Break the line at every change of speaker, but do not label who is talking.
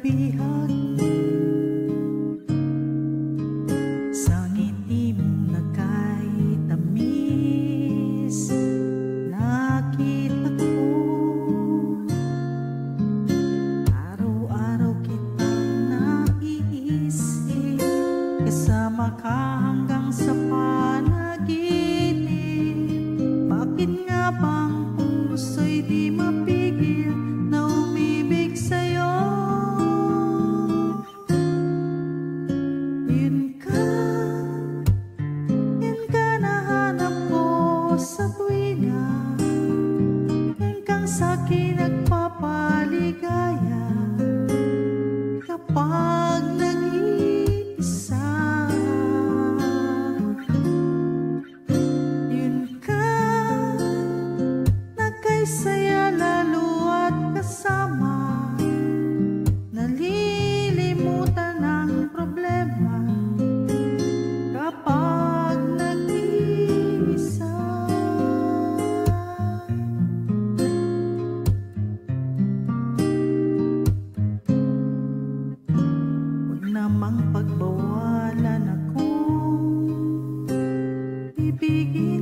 bihag sa ngiti mo na kay tamis. Nakita ko araw-araw kitang naiisip, kasama ka hanggang sa panaginip. Bakit nga bang puso'y di mapigil na umibig sa'yo? Yun ka nahanap ko sa tuwina, yun kang sa'kin nagpapaligaya kapag nag-iisa. Yun ka nagkaisaya lalo at kasama, nalilimutan ang problema kapag nag-iisa. Huwag namang pagbawalan akong ibigin